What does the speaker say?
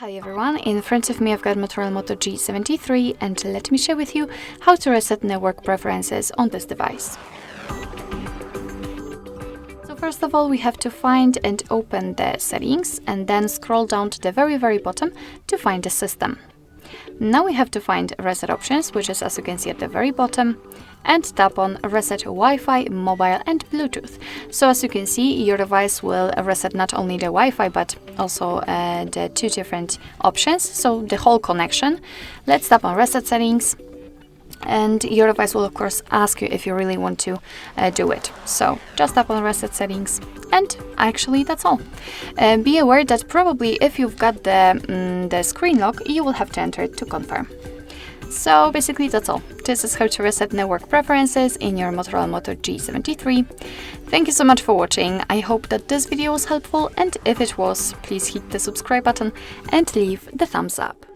Hi everyone, in front of me I've got MOTOROLA Moto G73 and let me share with you how to reset network preferences on this device. So first of all we have to find and open the settings and then scroll down to the very bottom to find the system. Now we have to find reset options, which is as you can see at the very bottom, and tap on reset Wi-Fi, mobile and Bluetooth. So as you can see, your device will reset not only the Wi-Fi but also the two different options, so the whole connection. Let's tap on reset settings and your device will of course ask you if you really want to do it. So just tap on reset settings and actually that's all. Be aware that probably if you've got the screen lock, you will have to enter it to confirm. So basically that's all. This is how to reset network preferences in your MOTOROLA Moto G73. Thank you so much for watching. I hope that this video was helpful, and if it was, please hit the subscribe button and leave the thumbs up.